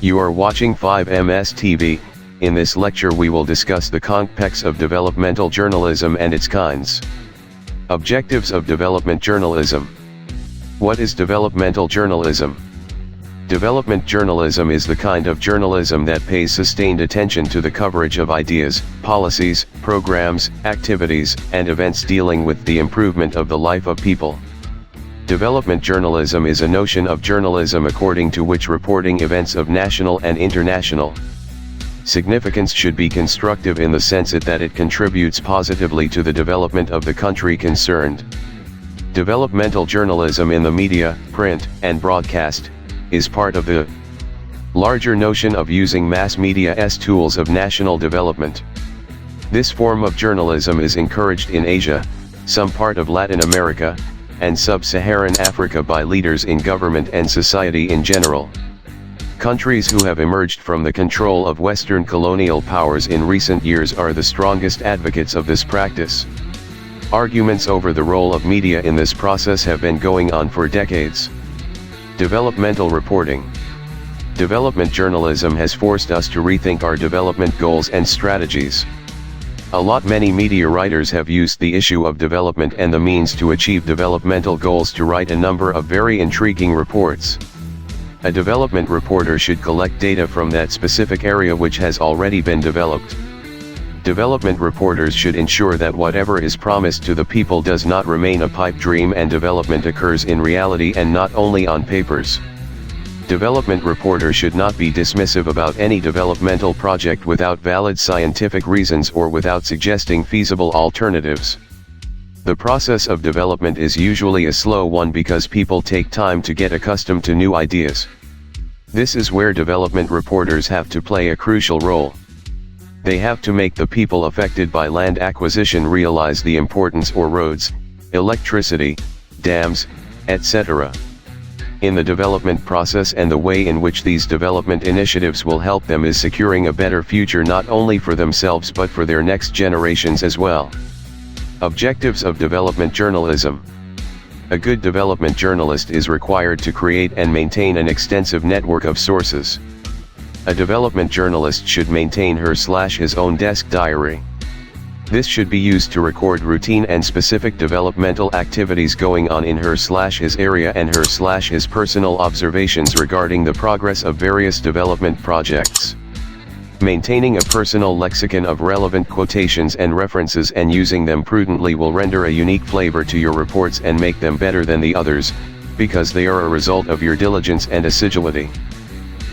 You are watching 5MS TV. In this lecture we will discuss the context of developmental journalism and its kinds. Objectives of development journalism. What is developmental journalism? Development journalism is the kind of journalism that pays sustained attention to the coverage of ideas, policies, programs, activities, and events dealing with the improvement of the life of people. Development journalism is a notion of journalism according to which reporting events of national and international significance should be constructive in the sense that it contributes positively to the development of the country concerned. Developmental journalism in the media, print, and broadcast, is part of the larger notion of using mass media as tools of national development. This form of journalism is encouraged in Asia, some part of Latin America, and sub-Saharan Africa by leaders in government and society in general. Countries who have emerged from the control of Western colonial powers in recent years are the strongest advocates of this practice. Arguments over the role of media in this process have been going on for decades. Developmental reporting. Development journalism has forced us to rethink our development goals and strategies. Many media writers have used the issue of development and the means to achieve developmental goals to write a number of very intriguing reports. A development reporter should collect data from that specific area which has already been developed. Development reporters should ensure that whatever is promised to the people does not remain a pipe dream and development occurs in reality and not only on papers. Development reporters should not be dismissive about any developmental project without valid scientific reasons or without suggesting feasible alternatives. The process of development is usually a slow one because people take time to get accustomed to new ideas. This is where development reporters have to play a crucial role. They have to make the people affected by land acquisition realize the importance of roads, electricity, dams, etc. in the development process, and the way in which these development initiatives will help them is securing a better future not only for themselves but for their next generations as well. Objectives of development journalism. A good development journalist is required to create and maintain an extensive network of sources. A development journalist should maintain her/his own desk diary. This should be used to record routine and specific developmental activities going on in her/his area and her/his personal observations regarding the progress of various development projects. Maintaining a personal lexicon of relevant quotations and references and using them prudently will render a unique flavor to your reports and make them better than the others, because they are a result of your diligence and assiduity.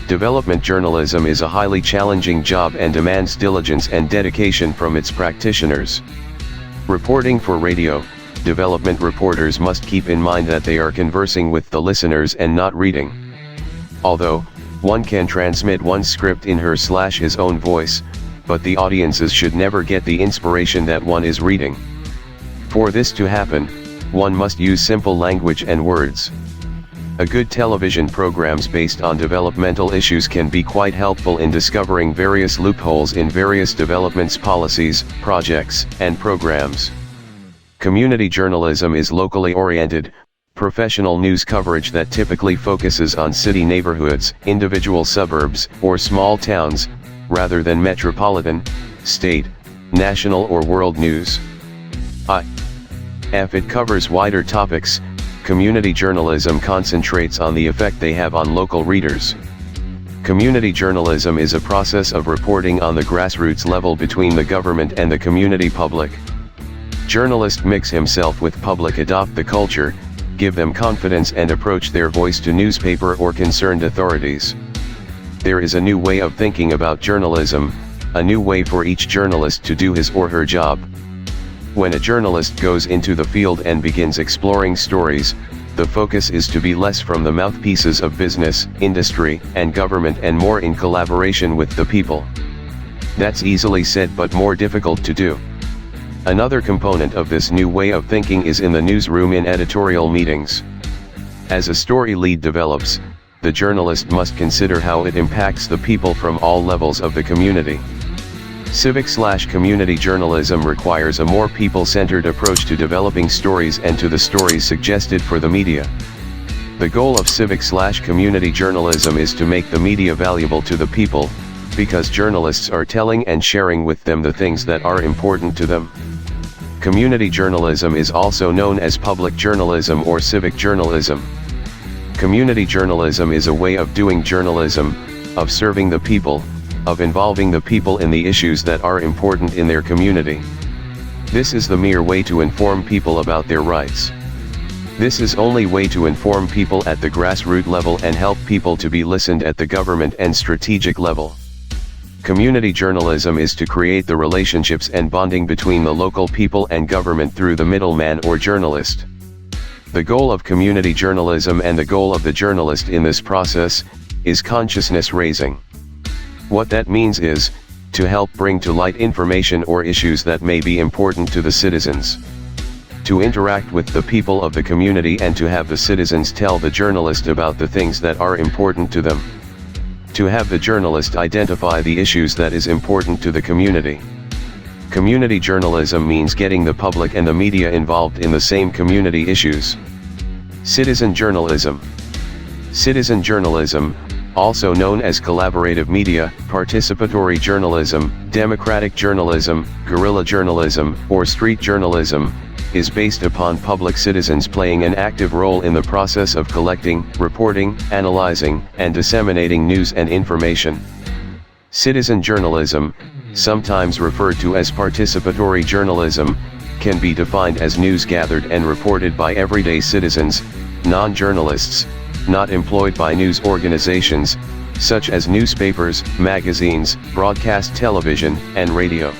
Development journalism is a highly challenging job and demands diligence and dedication from its practitioners. Reporting for radio, development reporters must keep in mind that they are conversing with the listeners and not reading. Although, one can transmit one's script in her/his own voice, but the audiences should never get the inspiration that one is reading. For this to happen, one must use simple language and words. A good television programs based on developmental issues can be quite helpful in discovering various loopholes in various developments, policies, projects, and programs. Community journalism is locally oriented, professional news coverage that typically focuses on city neighborhoods, individual suburbs, or small towns, rather than metropolitan, state, national or world news. If it covers wider topics, community journalism concentrates on the effect they have on local readers. Community journalism is a process of reporting on the grassroots level between the government and the community public. Journalist mix himself with public, adopt the culture, give them confidence and approach their voice to newspaper or concerned authorities. There is a new way of thinking about journalism, a new way for each journalist to do his or her job. When a journalist goes into the field and begins exploring stories, the focus is to be less from the mouthpieces of business, industry, and government and more in collaboration with the people. That's easily said but more difficult to do. Another component of this new way of thinking is in the newsroom in editorial meetings. As a story lead develops, the journalist must consider how it impacts the people from all levels of the community. Civic/community journalism requires a more people-centered approach to developing stories and to the stories suggested for the media. The goal of civic/community journalism is to make the media valuable to the people, because journalists are telling and sharing with them the things that are important to them. Community journalism is also known as public journalism or civic journalism. Community journalism is a way of doing journalism, of serving the people, of involving the people in the issues that are important in their community. This is the mere way to inform people about their rights. This is only way to inform people at the grassroots level and help people to be listened at the government and strategic level. Community journalism is to create the relationships and bonding between the local people and government through the middleman or journalist. The goal of community journalism and the goal of the journalist in this process is consciousness raising. What that means is to help bring to light information or issues that may be important to the citizens. To interact with the people of the community and to have the citizens tell the journalist about the things that are important to them. To have the journalist identify the issues that is important to the community. Community journalism means getting the public and the media involved in the same community issues. Citizen journalism. Citizen journalism, also known as collaborative media, participatory journalism, democratic journalism, guerrilla journalism, or street journalism, is based upon public citizens playing an active role in the process of collecting, reporting, analyzing, and disseminating news and information. Citizen journalism, sometimes referred to as participatory journalism, can be defined as news gathered and reported by everyday citizens, non-journalists, not employed by news organizations, such as newspapers, magazines, broadcast television, and radio.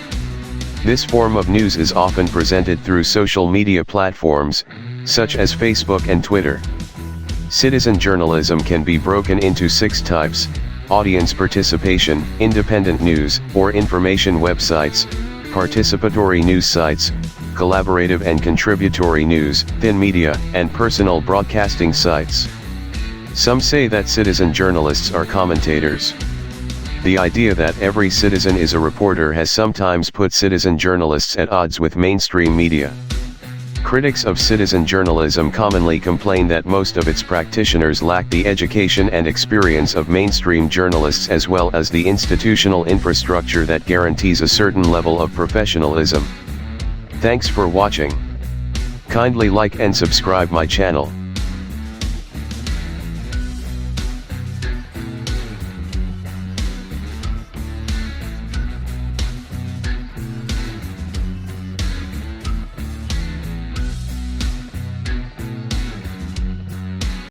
This form of news is often presented through social media platforms, such as Facebook and Twitter. Citizen journalism can be broken into 6 types: audience participation, independent news or information websites, participatory news sites, collaborative and contributory news, thin media, and personal broadcasting sites. Some say that citizen journalists are commentators. The idea that every citizen is a reporter has sometimes put citizen journalists at odds with mainstream media. Critics of citizen journalism commonly complain that most of its practitioners lack the education and experience of mainstream journalists as well as the institutional infrastructure that guarantees a certain level of professionalism. Thanks for watching. Kindly like and subscribe my channel.